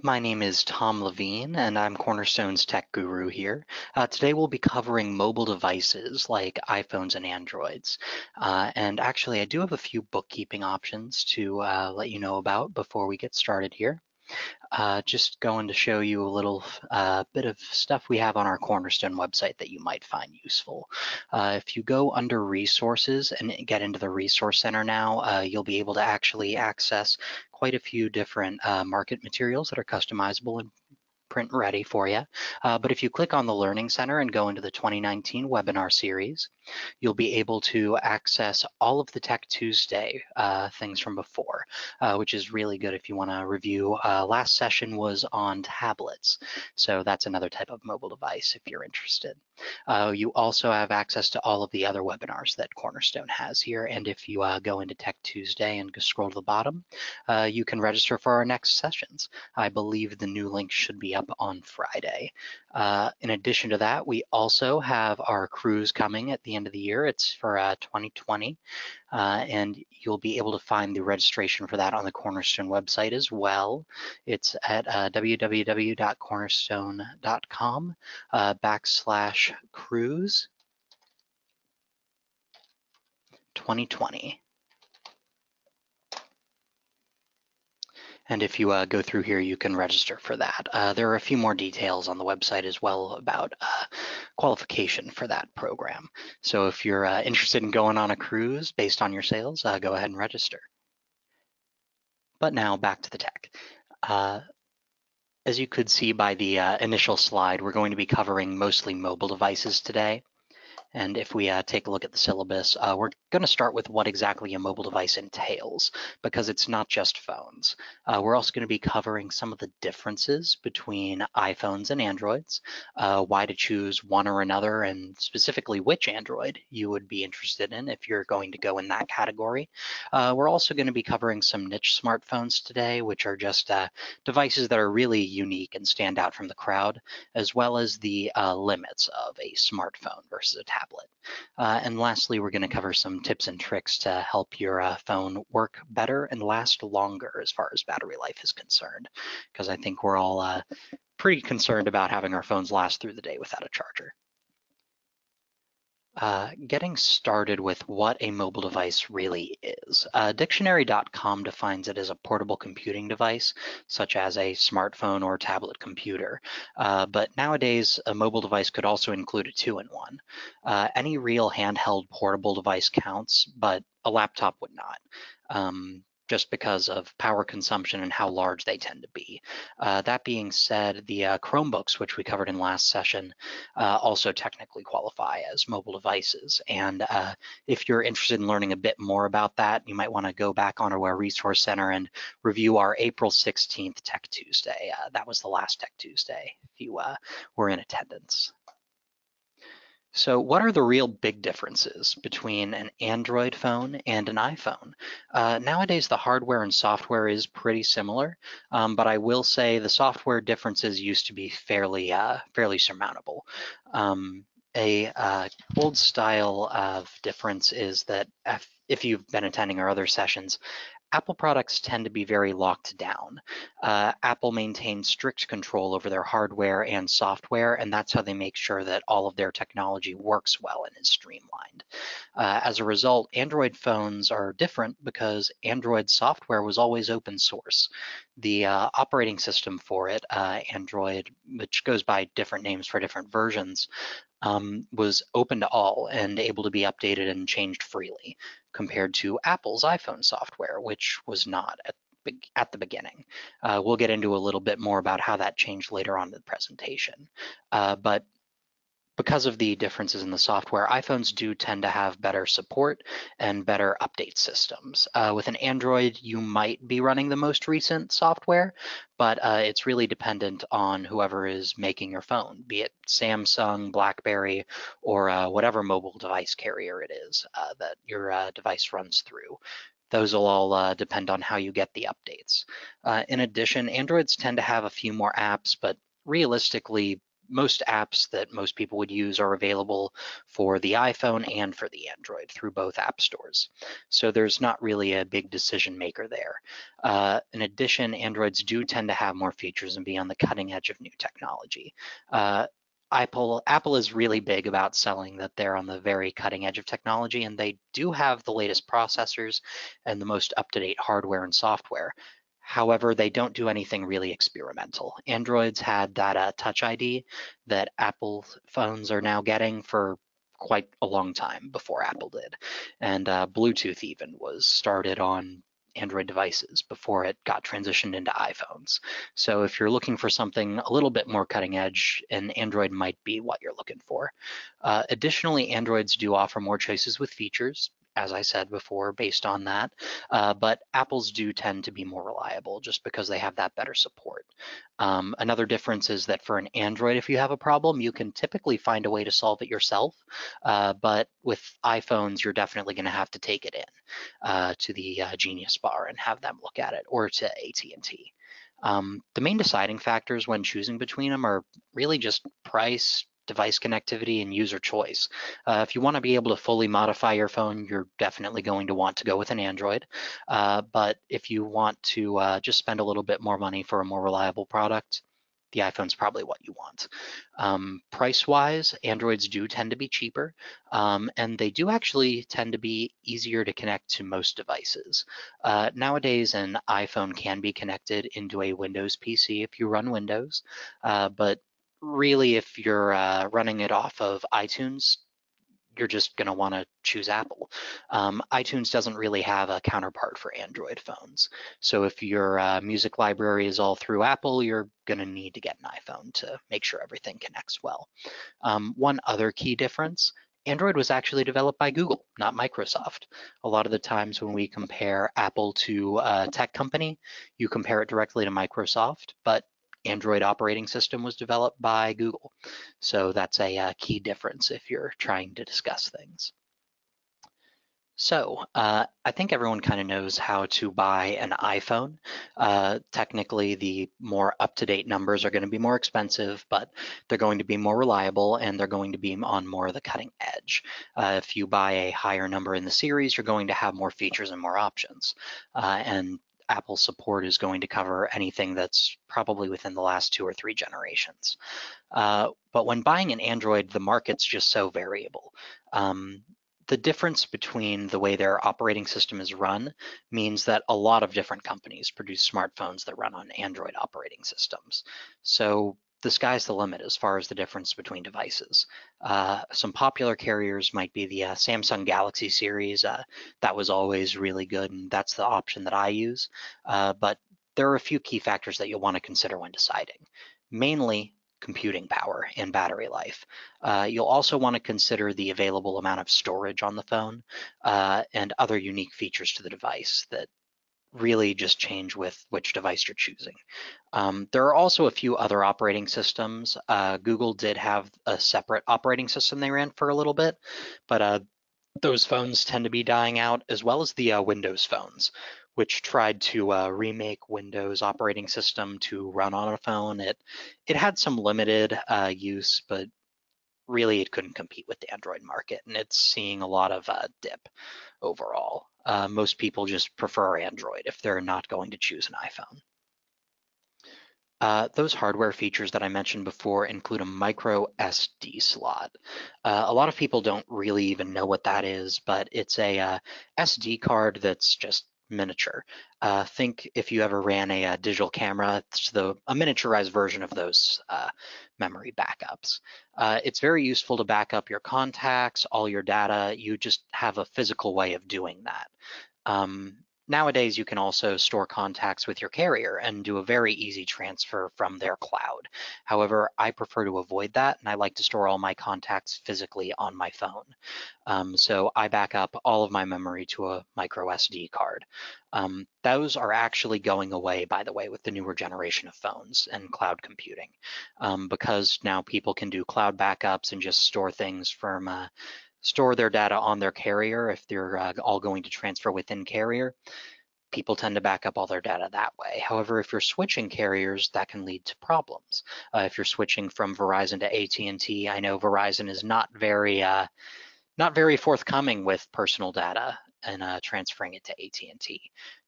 My name is Tom Levine, and I'm Cornerstone's tech guru here. Today we'll be covering mobile devices like iPhones and Androids. And actually, I do have a few bookkeeping options to let you know about before we get started here. Just going to show you a little bit of stuff we have on our Cornerstone website that you might find useful. If you go under resources and get into the resource center now, you'll be able to actually access quite a few different market materials that are customizable and print ready for you. But if you click on the Learning Center and go into the 2019 webinar series, you'll be able to access all of the Tech Tuesday things from before, which is really good if you want to review. Last session was on tablets, so that's another type of mobile device if you're interested. You also have access to all of the other webinars that Cornerstone has here, and if you go into Tech Tuesday and scroll to the bottom, you can register for our next sessions. I believe the new link should be up on Friday. In addition to that, we also have our cruise coming at the end of the year. It's for 2020, and you'll be able to find the registration for that on the Cornerstone website as well. It's at www.cornerstone.com /cruise 2020. And if you go through here, you can register for that. There are a few more details on the website as well about qualification for that program. So if you're interested in going on a cruise based on your sales, go ahead and register. But now back to the tech. As you could see by the initial slide, we're going to be covering mostly mobile devices today. And if we take a look at the syllabus, we're going to start with what exactly a mobile device entails, because it's not just phones. We're also going to be covering some of the differences between iPhones and Androids, why to choose one or another, and specifically which Android you would be interested in if you're going to go in that category. We're also going to be covering some niche smartphones today, which are just devices that are really unique and stand out from the crowd, as well as the limits of a smartphone versus a tablet. And lastly, we're going to cover some tips and tricks to help your phone work better and last longer as far as battery life is concerned, because I think we're all pretty concerned about having our phones last through the day without a charger. Getting started with what a mobile device really is. Dictionary.com defines it as a portable computing device, such as a smartphone or tablet computer. But nowadays, a mobile device could also include a two-in-one. Any real handheld portable device counts, but a laptop would not. Just because of power consumption and how large they tend to be. That being said, the Chromebooks, which we covered in last session, also technically qualify as mobile devices. And if you're interested in learning a bit more about that, you might want to go back onto our resource center and review our April 16th Tech Tuesday. That was the last Tech Tuesday, if you were in attendance. So what are the real big differences between an Android phone and an iPhone? Nowadays, the hardware and software is pretty similar, but I will say the software differences used to be fairly surmountable. Old style of difference is that if you've been attending our other sessions, Apple products tend to be very locked down. Apple maintains strict control over their hardware and software, and that's how they make sure that all of their technology works well and is streamlined. As a result, Android phones are different because Android software was always open source. The operating system for it, Android, which goes by different names for different versions, was open to all and able to be updated and changed freely, compared to Apple's iPhone software, which was not at the beginning. We'll get into a little bit more about how that changed later on in the presentation. But because of the differences in the software, iPhones do tend to have better support and better update systems. With an Android, you might be running the most recent software, but it's really dependent on whoever is making your phone, be it Samsung, BlackBerry, or whatever mobile device carrier it is that your device runs through. Those will all depend on how you get the updates. In addition, Androids tend to have a few more apps, but realistically, most apps that most people would use are available for the iPhone and for the Android through both app stores. So there's not really a big decision maker there. In addition, Androids do tend to have more features and be on the cutting edge of new technology. Apple is really big about selling that they're on the very cutting edge of technology, and they do have the latest processors and the most up-to-date hardware and software. However, they don't do anything really experimental. Androids had that Touch ID that Apple phones are now getting for quite a long time before Apple did. And Bluetooth even was started on Android devices before it got transitioned into iPhones. So if you're looking for something a little bit more cutting edge, an Android might be what you're looking for. Additionally, Androids do offer more choices with features, as I said before, based on that. But Apples do tend to be more reliable just because they have that better support. Another difference is that for an Android, if you have a problem, you can typically find a way to solve it yourself. But with iPhones, you're definitely going to have to take it in to the Genius Bar and have them look at it, or to AT&T. The main deciding factors when choosing between them are really just price, device connectivity, and user choice. If you want to be able to fully modify your phone, you're definitely going to want to go with an Android. But if you want to just spend a little bit more money for a more reliable product, the iPhone's probably what you want. Price-wise, Androids do tend to be cheaper, and they do actually tend to be easier to connect to most devices. Nowadays, an iPhone can be connected into a Windows PC if you run Windows, but really, if you're running it off of iTunes, you're just going to want to choose Apple. iTunes doesn't really have a counterpart for Android phones. So if your music library is all through Apple, you're going to need to get an iPhone to make sure everything connects well. One other key difference, Android was actually developed by Google, not Microsoft. A lot of the times when we compare Apple to a tech company, you compare it directly to Microsoft, but Android operating system was developed by Google. So that's a key difference if you're trying to discuss things. So I think everyone kind of knows how to buy an iPhone. Technically, the more up-to-date numbers are going to be more expensive, but they're going to be more reliable and they're going to be on more of the cutting edge. If you buy a higher number in the series, you're going to have more features and more options. And Apple support is going to cover anything that's probably within the last 2 or 3 generations. But when buying an Android, the market's just so variable. The difference between the way their operating system is run means that a lot of different companies produce smartphones that run on Android operating systems. So the sky's the limit as far as the difference between devices. Some popular carriers might be the Samsung Galaxy series. That was always really good, and that's the option that I use. But there are a few key factors that you'll want to consider when deciding. Mainly, computing power and battery life. You'll also want to consider the available amount of storage on the phone and other unique features to the device that really just change with which device you're choosing. There are also a few other operating systems. Google did have a separate operating system they ran for a little bit, but those phones tend to be dying out, as well as the Windows phones, which tried to remake Windows operating system to run on a phone. It had some limited use, but really it couldn't compete with the Android market, and it's seeing a lot of dip overall. Most people just prefer Android if they're not going to choose an iPhone. Those hardware features that I mentioned before include a micro SD slot. A lot of people don't really even know what that is, but it's a SD card that's just miniature. Think if you ever ran a digital camera, it's a miniaturized version of those memory backups. It's very useful to back up your contacts, all your data. You just have a physical way of doing that. Nowadays, you can also store contacts with your carrier and do a very easy transfer from their cloud. However, I prefer to avoid that, and I like to store all my contacts physically on my phone. So I back up all of my memory to a micro SD card. Those are actually going away, by the way, with the newer generation of phones and cloud computing, because now people can do cloud backups and just store things from store their data on their carrier if they're all going to transfer within carrier. people tend to back up all their data that way. However, if you're switching carriers, that can lead to problems. If you're switching from Verizon to AT&T, I know Verizon is not very forthcoming with personal data and transferring it to AT&T.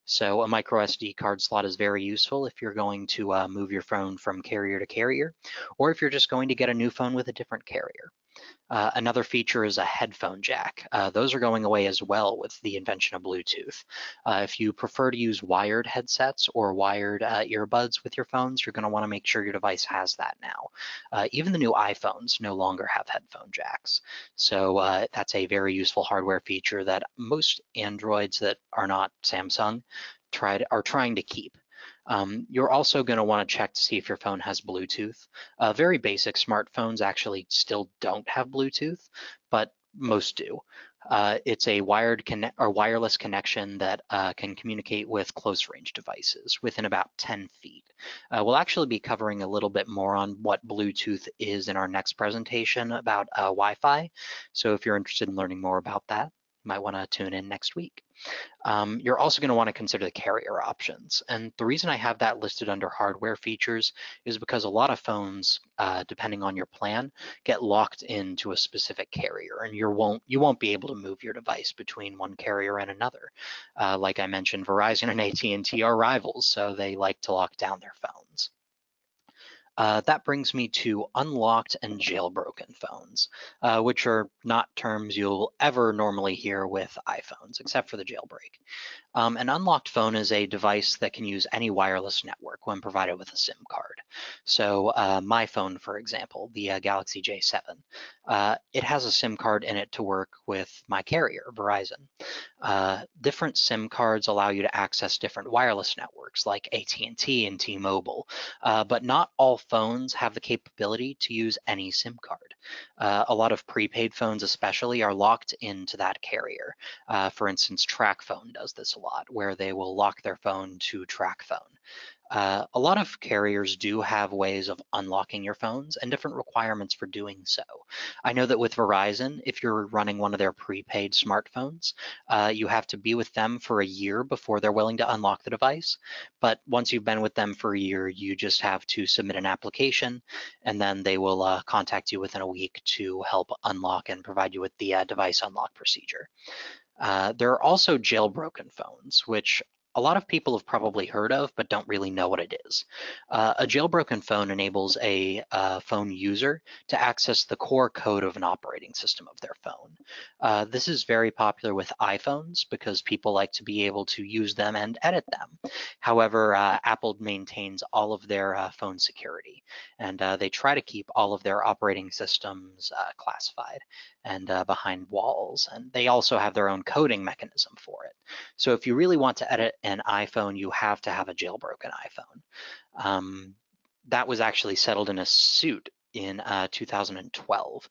So a micro SD card slot is very useful if you're going to move your phone from carrier to carrier, or if you're just going to get a new phone with a different carrier. Another feature is a headphone jack. Those are going away as well with the invention of Bluetooth. If you prefer to use wired headsets or wired earbuds with your phones, you're going to want to make sure your device has that now. Even the new iPhones no longer have headphone jacks. So that's a very useful hardware feature that most Androids that are not Samsung are trying to keep. You're also going to want to check to see if your phone has Bluetooth. Very basic smartphones actually still don't have Bluetooth, but most do. It's a wireless connection that can communicate with close range devices within about 10 feet. We'll actually be covering a little bit more on what Bluetooth is in our next presentation about Wi-Fi. So if you're interested in learning more about that, you might want to tune in next week. You're also going to want to consider the carrier options. And the reason I have that listed under hardware features is because a lot of phones, depending on your plan, get locked into a specific carrier, and you won't be able to move your device between one carrier and another. Like I mentioned, Verizon and AT&T are rivals, so they like to lock down their phones. That brings me to unlocked and jailbroken phones, which are not terms you'll ever normally hear with iPhones, except for the jailbreak. An unlocked phone is a device that can use any wireless network when provided with a SIM card. So my phone, for example, the Galaxy J7, it has a SIM card in it to work with my carrier, Verizon. Different SIM cards allow you to access different wireless networks like AT&T and T-Mobile, but not all phones have the capability to use any SIM card. A lot of prepaid phones especially are locked into that carrier. For instance, TracFone does this a lot, where they will lock their phone to TracFone. A lot of carriers do have ways of unlocking your phones and different requirements for doing so. I know that with Verizon, if you're running one of their prepaid smartphones, you have to be with them for a year before they're willing to unlock the device. But once you've been with them for a year, you just have to submit an application, and then they will contact you within a week to help unlock and provide you with the device unlock procedure. There are also jailbroken phones, which a lot of people have probably heard of, but don't really know what it is. A jailbroken phone enables a phone user to access the core code of an operating system of their phone. This is very popular with iPhones because people like to be able to use them and edit them. However, Apple maintains all of their phone security, and they try to keep all of their operating systems classified and behind walls. And they also have their own coding mechanism for it. So if you really want to edit an iPhone, you have to have a jailbroken iPhone. That was actually settled in a suit in 2012.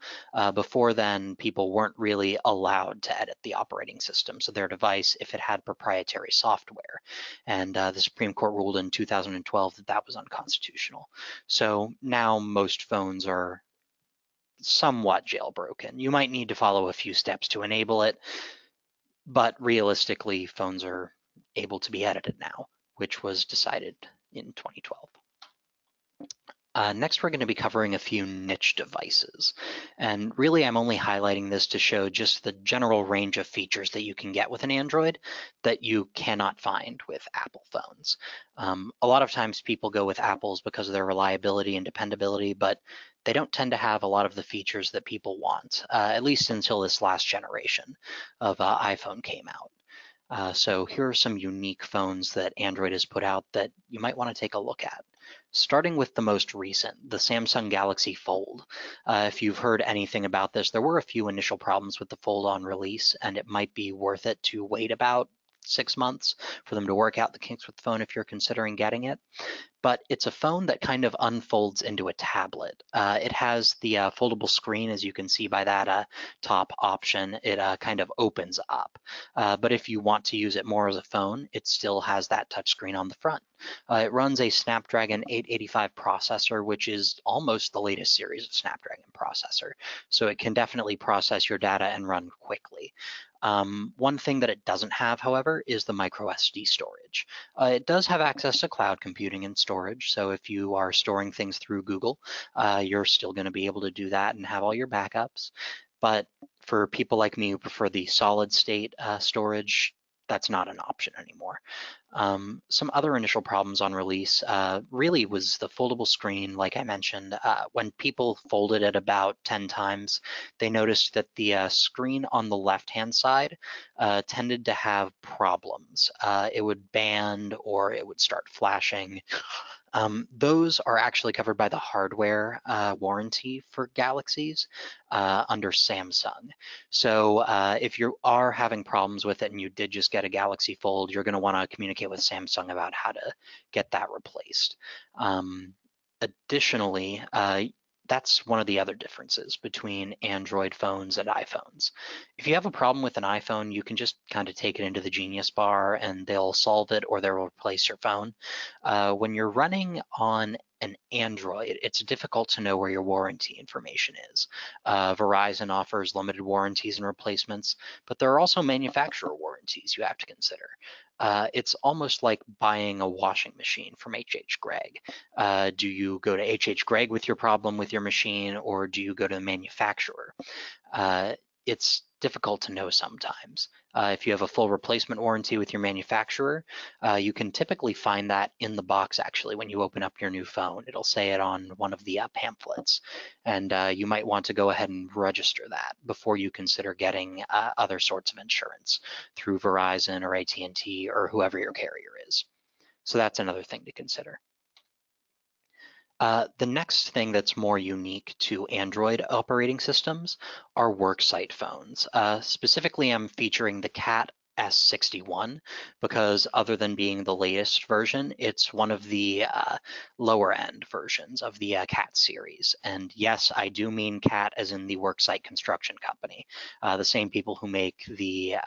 Before then, people weren't really allowed to edit the operating systems of their device if it had proprietary software. And the Supreme Court ruled in 2012 that that was unconstitutional. So now most phones are somewhat jailbroken. You might need to follow a few steps to enable it, but realistically, phones are able to be edited now, which was decided in 2012. Next, we're going to be covering a few niche devices. And really, I'm only highlighting this to show just the general range of features that you can get with an Android that you cannot find with Apple phones. A lot of times people go with Apples because of their reliability and dependability, but they don't tend to have a lot of the features that people want, at least until this last generation of iPhone came out. So here are some unique phones that Android has put out that you might want to take a look at. Starting with the most recent, the Samsung Galaxy Fold. If you've heard anything about this, there were a few initial problems with the Fold on release, and it might be worth it to wait about 6 months for them to work out the kinks with the phone if you're considering getting it. But it's a phone that kind of unfolds into a tablet. It has the foldable screen, as you can see by that top option. It kind of opens up. But if you want to use it more as a phone, it still has that touchscreen on the front. It runs a Snapdragon 885 processor, which is almost the latest series of Snapdragon processor. So it can definitely process your data and run quickly. One thing that it doesn't have, however, is the micro SD storage. It does have access to cloud computing and storage, so if you are storing things through Google, you're still going to be able to do that and have all your backups. But for people like me who prefer the solid state storage, that's not an option anymore. Some other initial problems on release really was the foldable screen. Like I mentioned, when people folded it about 10 times, they noticed that the screen on the left-hand side tended to have problems. It would band or it would start flashing. Those are actually covered by the hardware warranty for Galaxies under Samsung. So if you are having problems with it and you did just get a Galaxy Fold, you're going to want to communicate with Samsung about how to get that replaced. Additionally, that's one of the other differences between Android phones and iPhones. If you have a problem with an iPhone, you can just kind of take it into the Genius Bar and they'll solve it or they'll replace your phone. When you're running on an Android, it's difficult to know where your warranty information is. Verizon offers limited warranties and replacements, but there are also manufacturer warranties you have to consider. It's almost like buying a washing machine from H.H. Gregg. Do you go to H.H. Gregg with your problem with your machine, or do you go to the manufacturer? It's difficult to know sometimes. If you have a full replacement warranty with your manufacturer, you can typically find that in the box actually when you open up your new phone. It'll say it on one of the pamphlets, and you might want to go ahead and register that before you consider getting other sorts of insurance through Verizon or AT&T or whoever your carrier is. So that's another thing to consider. The next thing that's more unique to Android operating systems are worksite phones. Specifically, I'm featuring the Cat S61 because other than being the latest version, it's one of the lower end versions of the Cat series. And yes, I do mean Cat as in the worksite construction company, the same people who make the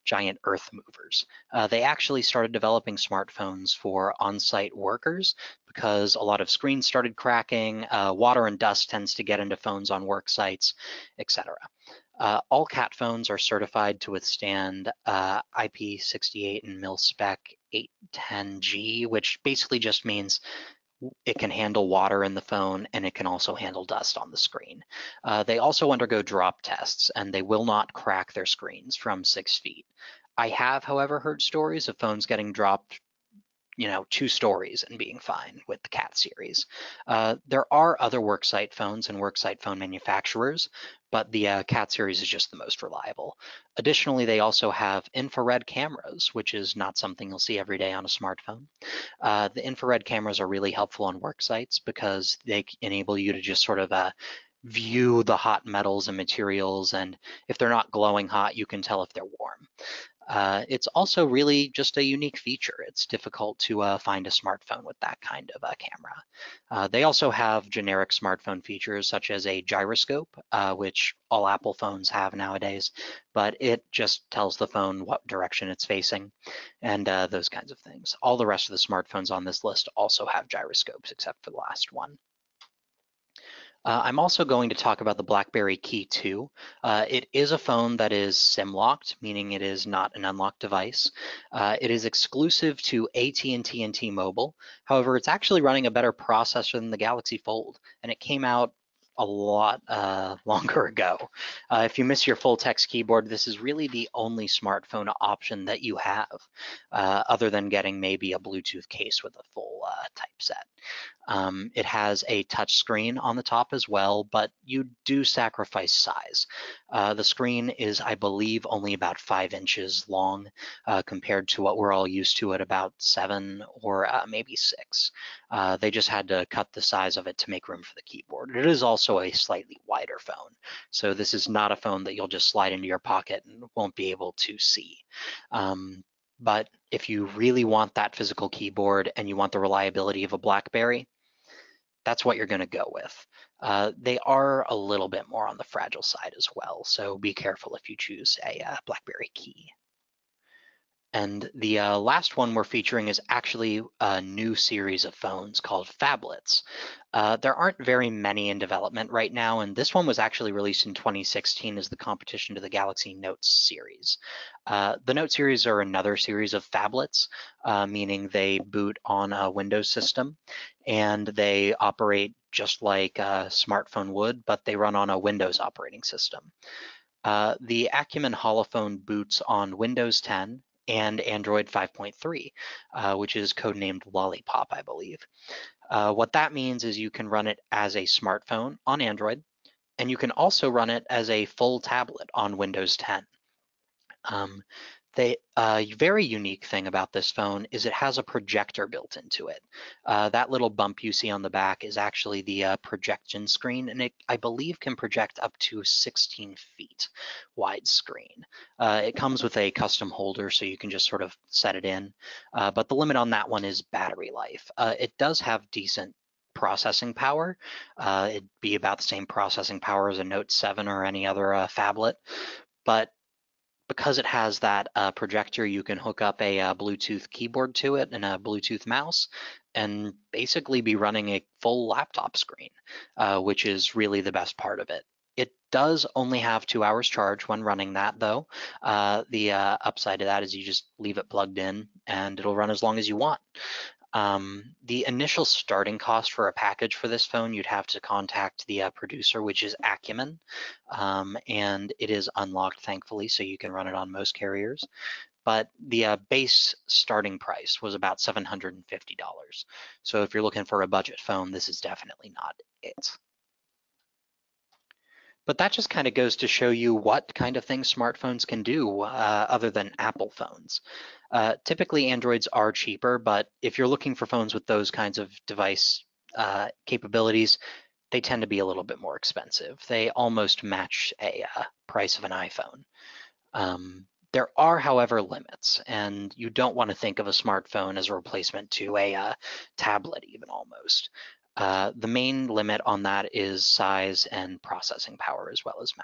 giant earth movers. They actually started developing smartphones for on-site workers because a lot of screens started cracking, water and dust tends to get into phones on work sites, etc. All Cat phones are certified to withstand IP68 and mil-spec 810G, which basically just means it can handle water in the phone and it can also handle dust on the screen. They also undergo drop tests and they will not crack their screens from 6 feet. I have, however, heard stories of phones getting dropped 2 stories and being fine with the Cat series. There are other worksite phones and worksite phone manufacturers, but the Cat series is just the most reliable. Additionally, they also have infrared cameras, which is not something you'll see every day on a smartphone. The infrared cameras are really helpful on work sites because they enable you to just sort of view the hot metals and materials, and if they're not glowing hot, you can tell if they're warm. It's also really just a unique feature. It's difficult to find a smartphone with that kind of camera. They also have generic smartphone features such as a gyroscope, which all Apple phones have nowadays, but it just tells the phone what direction it's facing and those kinds of things. All the rest of the smartphones on this list also have gyroscopes except for the last one. I'm also going to talk about the BlackBerry Key 2. It is a phone that is SIM-locked, meaning it is not an unlocked device. It is exclusive to AT&T and T-Mobile. However, it's actually running a better processor than the Galaxy Fold, and it came out a lot longer ago. If you miss your full text keyboard, this is really the only smartphone option that you have, other than getting maybe a Bluetooth case with a full typeset. It has a touch screen on the top as well, but you do sacrifice size. The screen is, I believe, only about 5 inches long compared to what we're all used to at about 7 or maybe 6. They just had to cut the size of it to make room for the keyboard. It is also a slightly wider phone, so this is not a phone that you'll just slide into your pocket and won't be able to see. But if you really want that physical keyboard and you want the reliability of a BlackBerry, that's what you're going to go with. They are a little bit more on the fragile side as well, so be careful if you choose a BlackBerry Key. And the last one we're featuring is actually a new series of phones called phablets. There aren't very many in development right now, and this one was actually released in 2016 as the competition to the Galaxy Note series. The Note series are another series of phablets, meaning they boot on a Windows system, and they operate just like a smartphone would, but they run on a Windows operating system. The AKYUMEN HOLOFONE boots on Windows 10 and Android 5.3, which is codenamed Lollipop, I believe. What that means is you can run it as a smartphone on Android, and you can also run it as a full tablet on Windows 10. A very unique thing about this phone is it has a projector built into it. That little bump you see on the back is actually the projection screen, and it, I believe, can project up to 16 feet widescreen. It comes with a custom holder, so you can just sort of set it in, but the limit on that one is battery life. It does have decent processing power. It'd be about the same processing power as a Note 7 or any other phablet, but because it has that projector, you can hook up a Bluetooth keyboard to it and a Bluetooth mouse and basically be running a full laptop screen, which is really the best part of it. It does only have 2 hours charge when running that, though. The upside to that is you just leave it plugged in and it'll run as long as you want. The initial starting cost for a package for this phone, you'd have to contact the producer, which is AKYUMEN, and it is unlocked, thankfully, so you can run it on most carriers. But the base starting price was about $750. So if you're looking for a budget phone, this is definitely not it. But that just kind of goes to show you what kind of things smartphones can do other than Apple phones. Typically, Androids are cheaper, but if you're looking for phones with those kinds of device capabilities, they tend to be a little bit more expensive. They almost match a price of an iPhone. There are, however, limits, and you don't want to think of a smartphone as a replacement to a tablet, even almost. The main limit on that is size and processing power as well as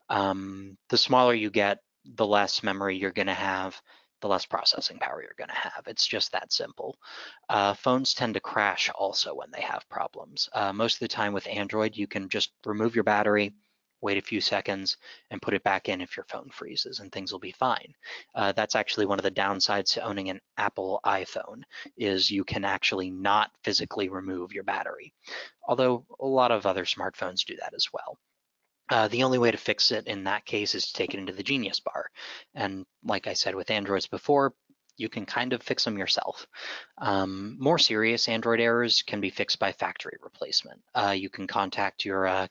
memory. The smaller you get, the less memory you're going to have, the less processing power you're going to have. It's just that simple. Phones tend to crash also when they have problems. Most of the time with Android, you can just remove your battery, wait a few seconds, and put it back in if your phone freezes, and things will be fine. That's actually one of the downsides to owning an Apple iPhone, is you can actually not physically remove your battery, although a lot of other smartphones do that as well. The only way to fix it in that case is to take it into the Genius Bar. And like I said with Androids before, you can kind of fix them yourself. More serious Android errors can be fixed by factory replacement. You can contact your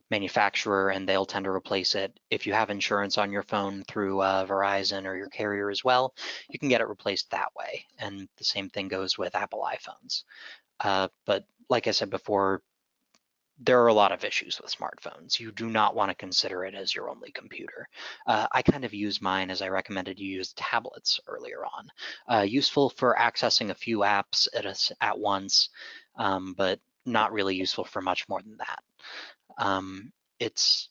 manufacturer and they'll tend to replace it. If you have insurance on your phone through Verizon or your carrier as well, you can get it replaced that way. And the same thing goes with Apple iPhones. But like I said before, there are a lot of issues with smartphones. You do not want to consider it as your only computer. I kind of use mine as I recommended you use tablets earlier on. Useful for accessing a few apps at once, but not really useful for much more than that. It's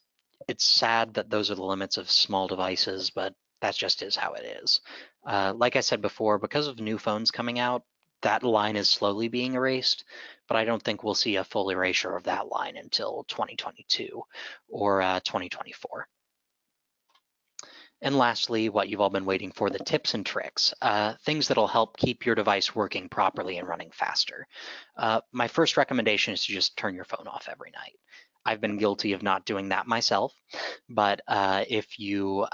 sad that those are the limits of small devices, but that just is how it is. Like I said before, because of new phones coming out, that line is slowly being erased, but I don't think we'll see a full erasure of that line until 2022 or 2024. And lastly, what you've all been waiting for, the tips and tricks, things that'll help keep your device working properly and running faster. My first recommendation is to just turn your phone off every night. I've been guilty of not doing that myself, but if you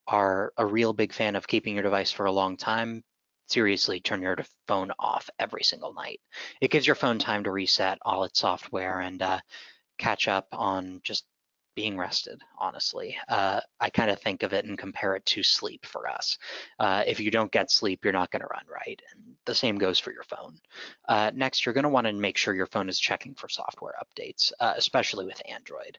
are a real big fan of keeping your device for a long time, seriously, turn your phone off every single night. It gives your phone time to reset all its software and catch up on just being rested, honestly. I kind of think of it and compare it to sleep for us. If you don't get sleep, you're not going to run right. And the same goes for your phone. Next, you're going to want to make sure your phone is checking for software updates, especially with Android.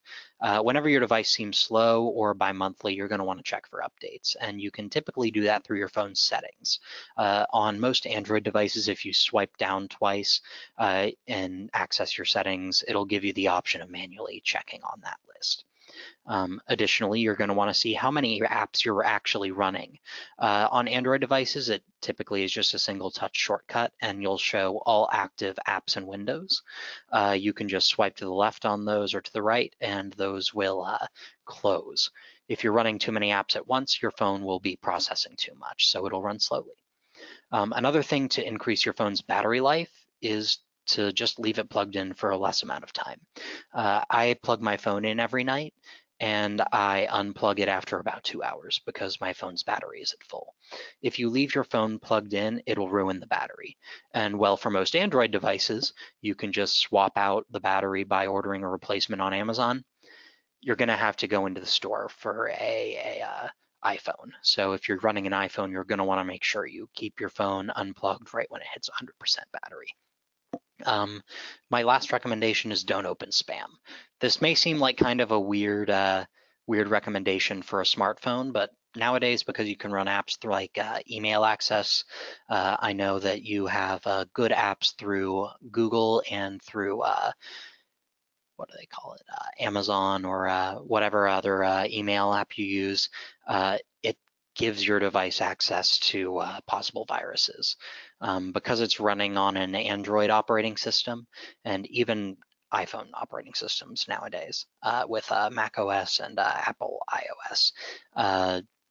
Whenever your device seems slow or bi-monthly, you're going to want to check for updates. And you can typically do that through your phone's settings. On most Android devices, if you swipe down twice and access your settings, it'll give you the option of manually checking on that list. Additionally, you're going to want to see how many apps you're actually running. On Android devices, it typically is just a single touch shortcut, and you'll show all active apps and windows. You can just swipe to the left on those or to the right, and those will close. If you're running too many apps at once, your phone will be processing too much, so it'll run slowly. Another thing to increase your phone's battery life is to just leave it plugged in for a less amount of time. I plug my phone in every night, and I unplug it after about 2 hours because my phone's battery is at full. If you leave your phone plugged in, it'll ruin the battery. And well, for most Android devices, you can just swap out the battery by ordering a replacement on Amazon. You're going to have to go into the store for a iPhone. So if you're running an iPhone, you're going to want to make sure you keep your phone unplugged right when it hits 100% battery. My last recommendation is don't open spam. This may seem like kind of a weird recommendation for a smartphone, but nowadays, because you can run apps through like email access, I know that you have good apps through Google and through what do they call it, Amazon or whatever other email app you use. It gives your device access to possible viruses. Because it's running on an Android operating system and even iPhone operating systems nowadays with Mac OS and Apple iOS,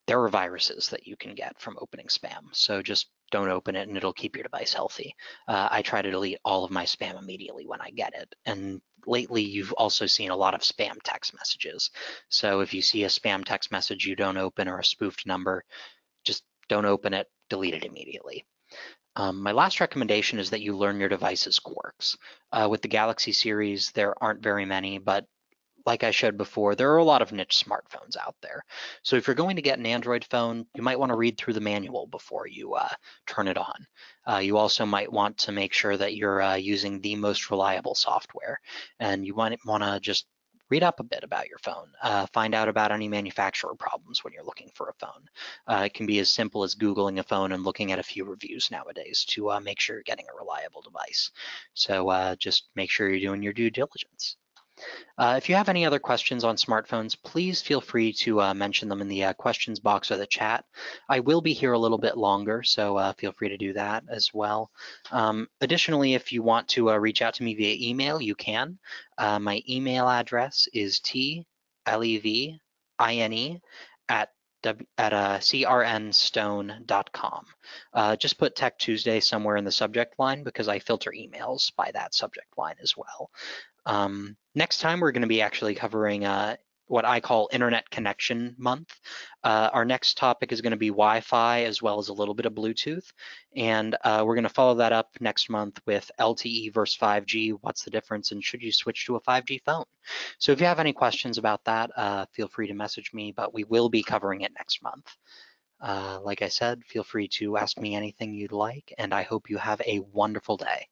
there are viruses that you can get from opening spam. So just don't open it and it'll keep your device healthy. I try to delete all of my spam immediately when I get it. And lately, you've also seen a lot of spam text messages. So if you see a spam text message you don't open or a spoofed number, just don't open it, delete it immediately. My last recommendation is that you learn your device's quirks. With the Galaxy series, there aren't very many, but like I showed before, there are a lot of niche smartphones out there. So if you're going to get an Android phone, you might want to read through the manual before you turn it on. You also might want to make sure that you're using the most reliable software. And you might want to just read up a bit about your phone. Find out about any manufacturer problems when you're looking for a phone. It can be as simple as Googling a phone and looking at a few reviews nowadays to make sure you're getting a reliable device. So just make sure you're doing your due diligence. If you have any other questions on smartphones, please feel free to mention them in the questions box or the chat. I will be here a little bit longer, so feel free to do that as well. Additionally, if you want to reach out to me via email, you can. My email address is tlevine at crnstone.com. Just put Tech Tuesday somewhere in the subject line because I filter emails by that subject line as well. Next time, we're going to be actually covering what I call Internet Connection Month. Our next topic is going to be Wi-Fi as well as a little bit of Bluetooth. And we're going to follow that up next month with LTE versus 5G. What's the difference and should you switch to a 5G phone? So if you have any questions about that, feel free to message me, but we will be covering it next month. Like I said, feel free to ask me anything you'd like, and I hope you have a wonderful day.